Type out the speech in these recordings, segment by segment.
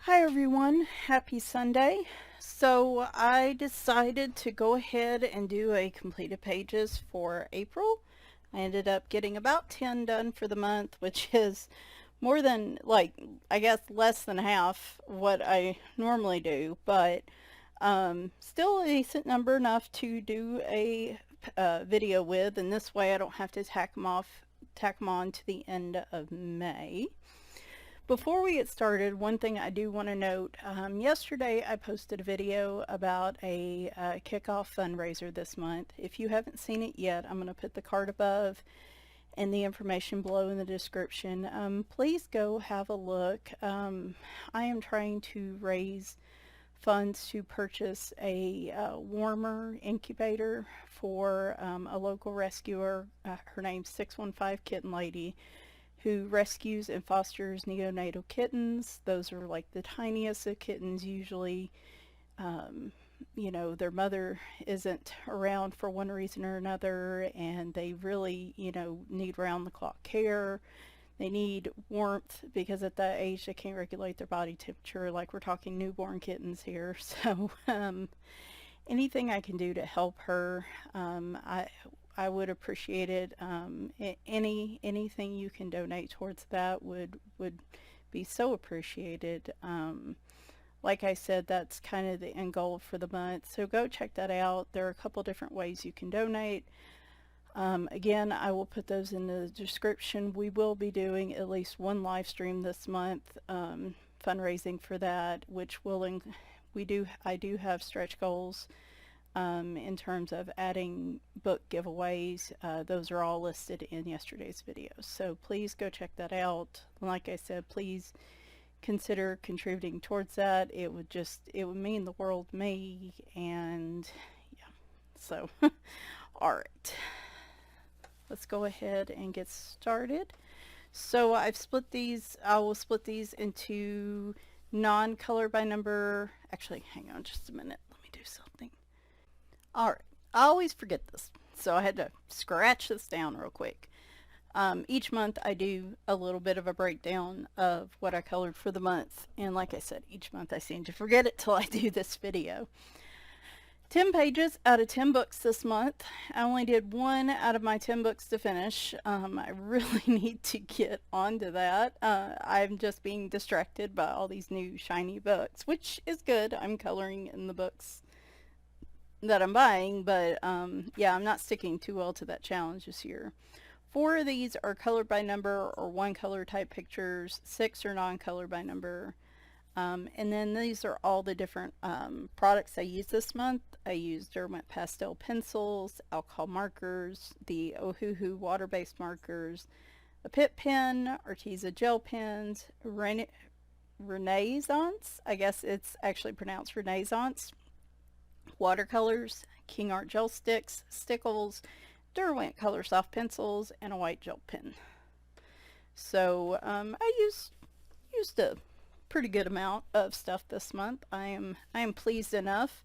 Hi everyone, happy Sunday. So I decided to go ahead and do a completed pages for April. I ended up getting about 10 done for the month, which is more than, I guess less than half what I normally do, but still a decent number enough to do a video with, and this way I don't have to tack them on to the end of May. Before we get started, one thing I do want to note, yesterday I posted a video about a kickoff fundraiser this month. If you haven't seen it yet, I'm going to put the card above and the information below in the description. Please go have a look. I am trying to raise funds to purchase a warmer incubator for a local rescuer. Her name's 615 Kitten Lady, who rescues and fosters neonatal kittens. Those are like the tiniest of kittens usually. Their mother isn't around for one reason or another, and they really, need round-the-clock care. They need warmth because at that age they can't regulate their body temperature, like we're talking newborn kittens here. So anything I can do to help her, I would appreciate it. Anything you can donate towards that would be so appreciated. Like I said, that's kind of the end goal for the month. So go check that out. There are a couple different ways you can donate. Again, I will put those in the description. We will be doing at least one live stream this month, fundraising for that, which I do have stretch goals. In terms of adding book giveaways. Those are all listed in yesterday's video. So please go check that out. Like I said, please consider contributing towards that. It would mean the world to me. And yeah, so all right, let's go ahead and get started. So I will split these into non-color by number. Actually, hang on just a minute. Let me do something. Alright, I always forget this, so I had to scratch this down real quick. Each month I do a little bit of a breakdown of what I colored for the month, and like I said, each month I seem to forget it till I do this video. 10 pages out of 10 books this month. I only did one out of my 10 books to finish. I really need to get onto that. I'm just being distracted by all these new shiny books, which is good. I'm coloring in the books that I'm buying, but yeah, I'm not sticking too well to that challenge this year. 4 of these are colored by number or one color type pictures. 6 are non-color by number. And then these are all the different products I used this month. I used Derwent pastel pencils, alcohol markers, the Ohuhu water-based markers, a Pitt pen, Arteza gel pens, Renaissance, I guess it's actually pronounced Renaissance, watercolors, King Art gel sticks, stickles, Derwent color soft pencils, and a white gel pen. So I used a pretty good amount of stuff this month. I am pleased enough.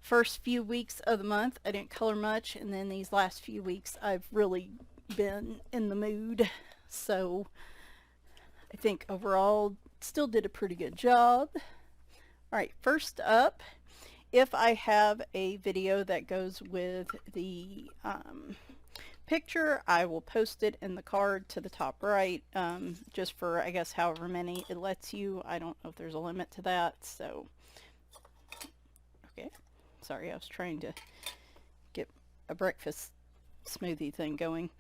First few weeks of the month I didn't color much, and then these last few weeks I've really been in the mood. So I think overall still did a pretty good job. Alright, first up, if I have a video that goes with the picture, I will post it in the card to the top right, just for, I guess, however many it lets you. I don't know if there's a limit to that, so okay. Sorry, I was trying to get a breakfast smoothie thing going.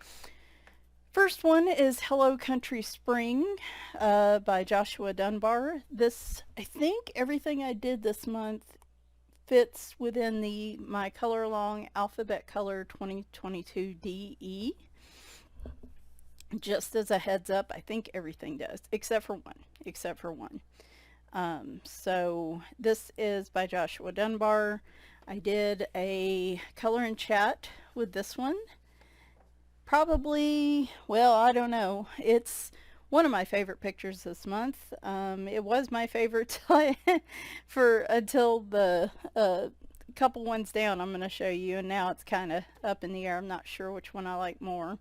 First one is Hello Country Spring by Joshua Dunbar. I think everything I did this month fits within my color along alphabet color 2022 DE. Just as a heads up, I think everything does except for one. So this is by Joshua Dunbar. I did a color and chat with this one. Probably, well, I don't know. It's one of my favorite pictures this month. It was my favorite until the couple ones down I'm going to show you, and now it's kind of up in the air. I'm not sure which one I like more.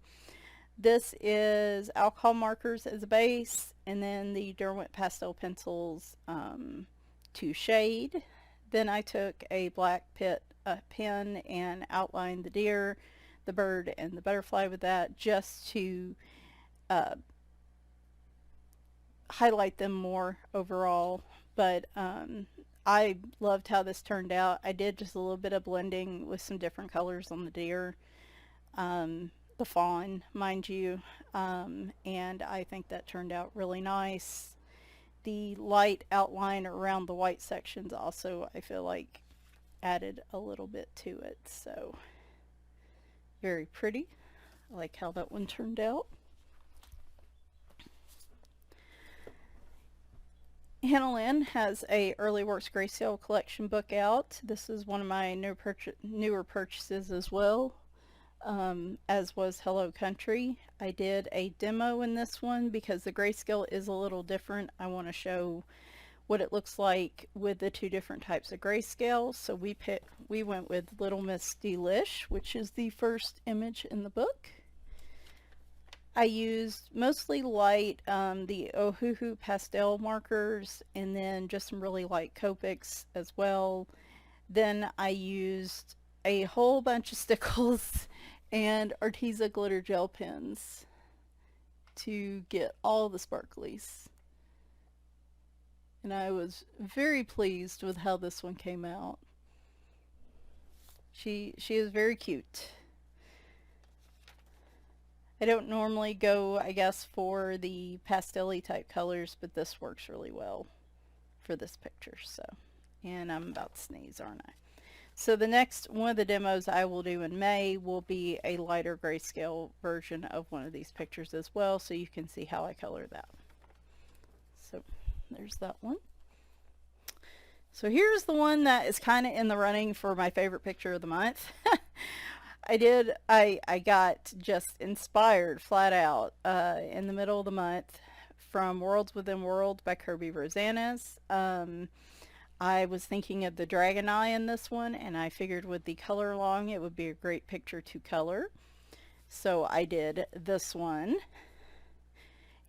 This is alcohol markers as a base, and then the Derwent pastel pencils to shade. Then I took a black pen and outlined the deer, the bird, and the butterfly with that, just to uh, highlight them more overall. But I loved how this turned out. I did just a little bit of blending with some different colors on the deer, the fawn, mind you, and I think that turned out really nice. The light outline around the white sections also, I feel like, added a little bit to it. So very pretty. I like how that one turned out. Hannah Lynn has a Early Works Grayscale collection book out. This is one of my newer purchases as well, as was Hello Country. I did a demo in this one because the grayscale is a little different. I want to show what it looks like with the two different types of grayscale. So we went with Little Miss Delish, which is the first image in the book. I used mostly light, the Ohuhu pastel markers, and then just some really light Copics as well. Then I used a whole bunch of stickles and Arteza glitter gel pens to get all the sparklies. And I was very pleased with how this one came out. She is very cute. I don't normally go, I guess, for the pastel-y type colors, but this works really well for this picture. So, and I'm about to sneeze, aren't I? So the next one of the demos I will do in May will be a lighter grayscale version of one of these pictures as well, so you can see how I color that. So there's that one. So here's the one that is kind of in the running for my favorite picture of the month. I got just inspired flat out in the middle of the month from Worlds Within World by Kirby Rosanes. I was thinking of the dragon eye in this one, and I figured with the color along it would be a great picture to color. So I did this one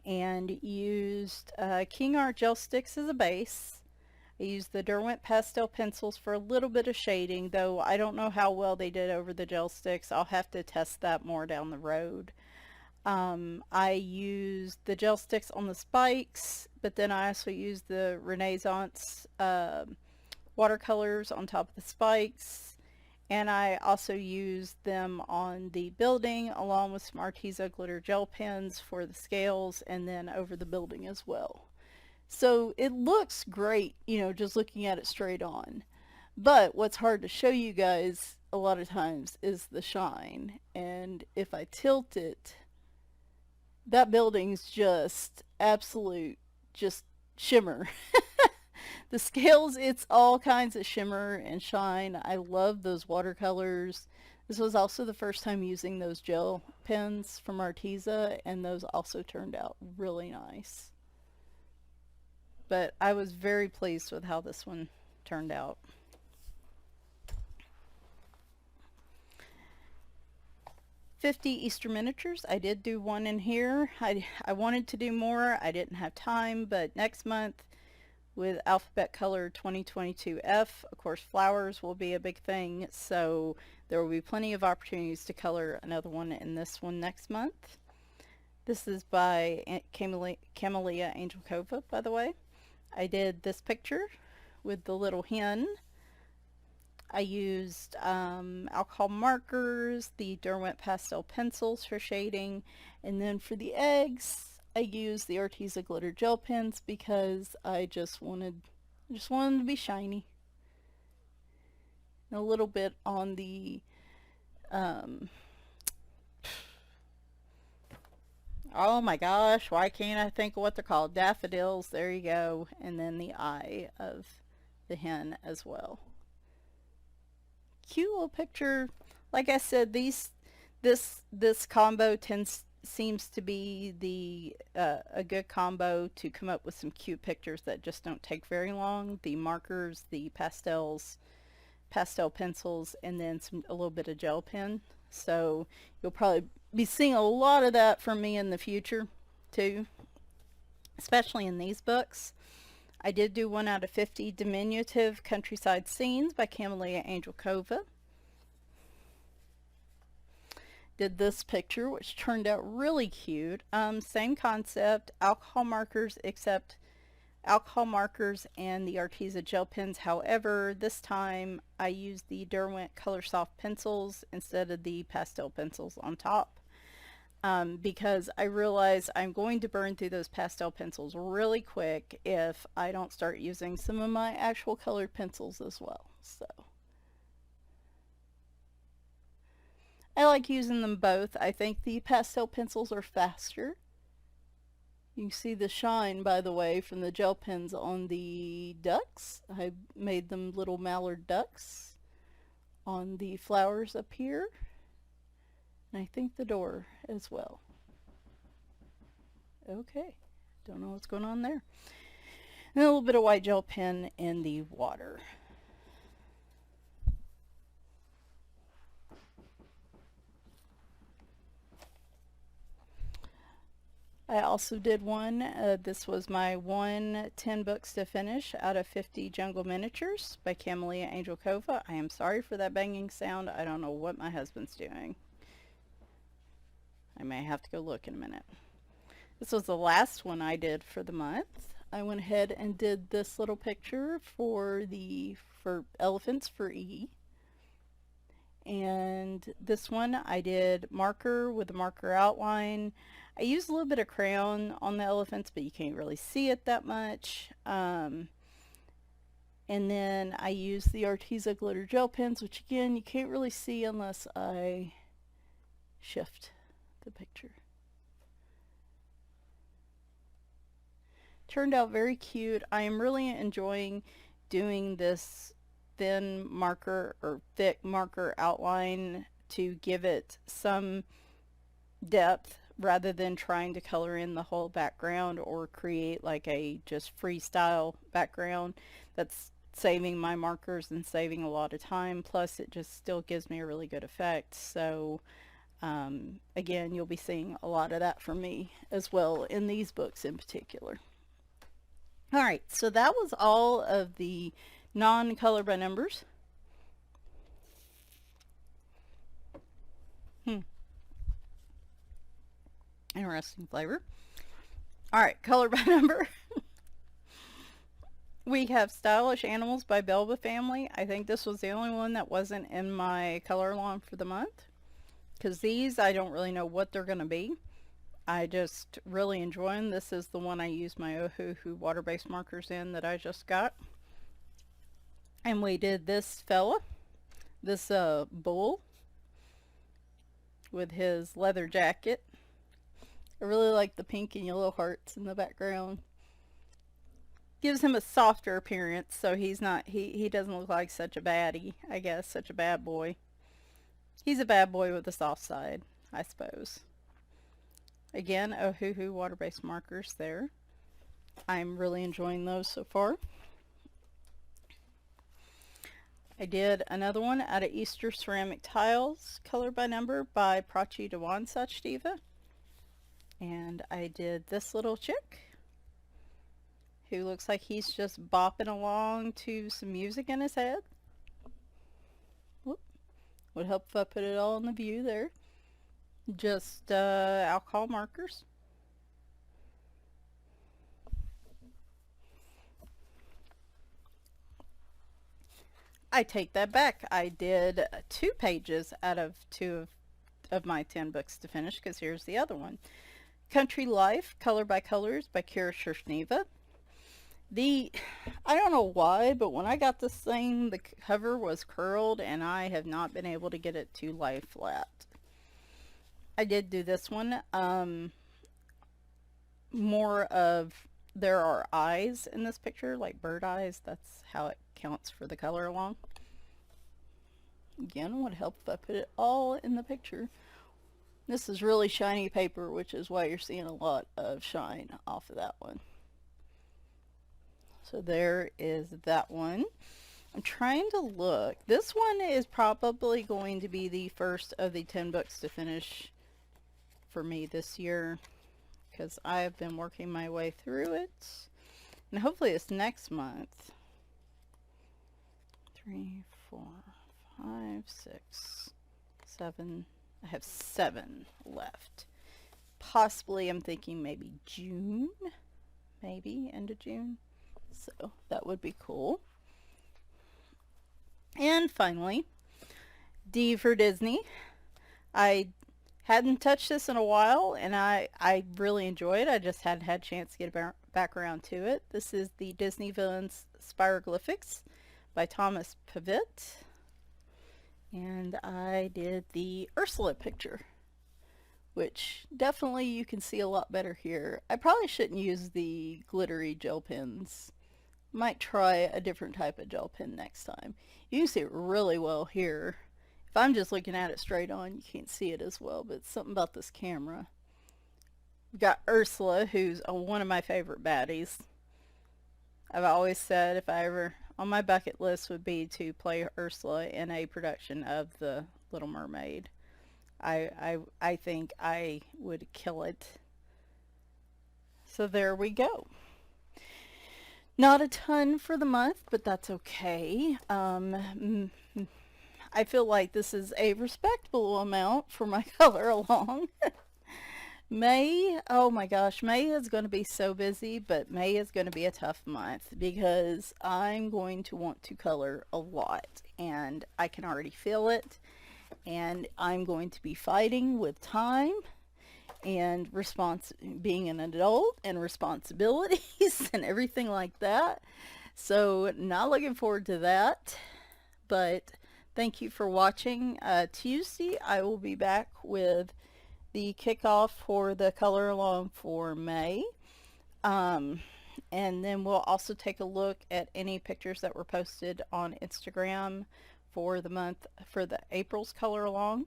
and used King Art gel sticks as a base. I used the Derwent pastel pencils for a little bit of shading, though I don't know how well they did over the gel sticks. I'll have to test that more down the road. I used the gel sticks on the spikes, but then I also used the Renaissance watercolors on top of the spikes, and I also used them on the building along with some Arteza glitter gel pens for the scales, and then over the building as well. So it looks great, you know, just looking at it straight on. But what's hard to show you guys a lot of times is the shine. And if I tilt it, that building's just absolute, just shimmer. The scales, it's all kinds of shimmer and shine. I love those watercolors. This was also the first time using those gel pens from Arteza, and those also turned out really nice. But I was very pleased with how this one turned out. $50 Easter miniatures. I did do one in here. I wanted to do more. I didn't have time, but next month with Alphabet Color 2022F, of course, flowers will be a big thing, so there will be plenty of opportunities to color another one in this one next month. This is by Camellia Angelkova, by the way. I did this picture with the little hen. I used alcohol markers, the Derwent pastel pencils for shading, and then for the eggs, I used the Arteza glitter gel pens because I just wanted them to be shiny. And a little bit on the oh my gosh, why can't I think of what they're called? Daffodils, there you go. And then the eye of the hen as well. Cute little picture. Like I said, this combo seems to be a good combo to come up with some cute pictures that just don't take very long. The markers, the pastels, pastel pencils, and then a little bit of gel pen. So you'll probably be seeing a lot of that from me in the future too, especially in these books. I did do 1 out of 50 diminutive countryside scenes by Camellia Angelkova. Did this picture, which turned out really cute. Same concept, alcohol markers, except alcohol markers and the Arteza gel pens. However, this time I used the Derwent Color Soft pencils instead of the pastel pencils on top. Because I realize I'm going to burn through those pastel pencils really quick if I don't start using some of my actual colored pencils as well. So I like using them both. I think the pastel pencils are faster. You can see the shine, by the way, from the gel pens on the ducks. I made them little mallard ducks on the flowers up here. And I think the door as well. Okay, don't know what's going on there. And a little bit of white gel pen in the water. I also did one, this was my 10 books to finish out of 50 jungle miniatures by Camellia Angelkova. I am sorry for that banging sound. I don't know what my husband's doing. I may have to go look in a minute. This was the last one I did for the month. I went ahead and did this little picture for elephants for E. And this one I did marker with a marker outline. I used a little bit of crayon on the elephants, but you can't really see it that much. And then I used the Arteza glitter gel pens, which again, you can't really see unless I shift the picture. Turned out very cute. I am really enjoying doing this thin marker or thick marker outline to give it some depth rather than trying to color in the whole background or create like a just freestyle background. That's saving my markers and saving a lot of time, plus it just still gives me a really good effect. So again, you'll be seeing a lot of that from me as well in these books in particular. Alright, so that was all of the non-color by numbers. Interesting flavor. Alright, color by number. We have Stylish Animals by Belba Family. I think this was the only one that wasn't in my color along for the month, because these I don't really know what they're going to be. I just really enjoy them. This is the one I used my Ohuhu water-based markers in that I just got. And we did this fella, this bull with his leather jacket. I really like the pink and yellow hearts in the background. Gives him a softer appearance, so he doesn't look like such a baddie, I guess, such a bad boy. He's a bad boy with a soft side, I suppose. Again, Ohuhu water-based markers there. I'm really enjoying those so far. I did another one out of Easter Ceramic Tiles, color by number by Prachi Dewan Sachdeva. And I did this little chick who looks like he's just bopping along to some music in his head. Whoop. Would help if I put it all in the view there. Just alcohol markers. I take that back. I did 2 pages out of 2 of my 10 books to finish, because here's the other one. Country Life, Color by Colors by Kira Shershneva. I don't know why, but when I got this thing, the cover was curled, and I have not been able to get it to lie flat. I did do this one. More of, there are eyes in this picture, like bird eyes. That's how it counts for the color along. Again, it would help if I put it all in the picture. This is really shiny paper, which is why you're seeing a lot of shine off of that one. So there is that one. I'm trying to look. This one is probably going to be the first of the 10 books to finish for me this year because I have been working my way through it. And hopefully it's next month. 3, 4, 5, 6, 7. I have 7 left. Possibly I'm thinking maybe June. Maybe end of June. So that would be cool. And finally, D for Disney. I hadn't touched this in a while, and I really enjoy it. I just hadn't had a chance to get back around to it. This is the Disney Villains Spiroglyphics by Thomas Pavitt. And I did the Ursula picture, which definitely you can see a lot better here. I probably shouldn't use the glittery gel pens. Might try a different type of gel pen next time. You can see it really well here. If I'm just looking at it straight on, you can't see it as well, but it's something about this camera. We've got Ursula, who's one of my favorite baddies. I've always said if I ever, on my bucket list would be to play Ursula in a production of The Little Mermaid. I think I would kill it. So there we go. Not a ton for the month, but that's okay. I feel like this is a respectable amount for my color along. May, oh my gosh, May is going to be so busy, but May is going to be a tough month because I'm going to want to color a lot, and I can already feel it, and I'm going to be fighting with time and being an adult and responsibilities and everything like that. So not looking forward to that, but thank you for watching. Tuesday I will be back with the kickoff for the color along for May. And then we'll also take a look at any pictures that were posted on Instagram for the month, for the April's color along.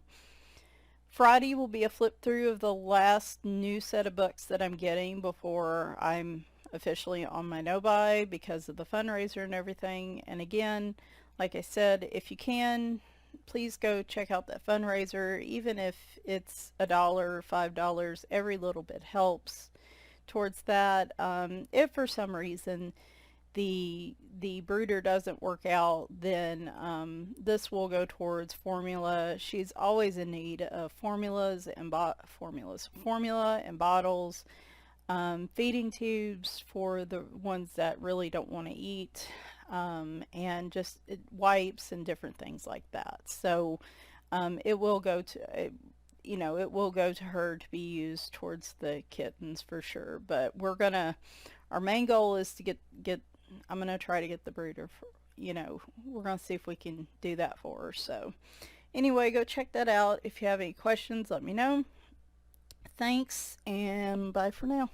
Friday will be a flip through of the last new set of books that I'm getting before I'm officially on my no-buy because of the fundraiser and everything. And again, like I said, if you can, please go check out that fundraiser. Even if it's $1 or $5, every little bit helps towards that. If for some reason the brooder doesn't work out, then this will go towards formula. She's always in need of formula and bottles, feeding tubes for the ones that really don't want to eat, and just wipes and different things like that. So it will go to it will go to her to be used towards the kittens for sure. But our main goal is to get I'm gonna try to get the brooder for, we're gonna see if we can do that for her. So anyway, go check that out. If you have any questions, let me know. Thanks, and bye for now.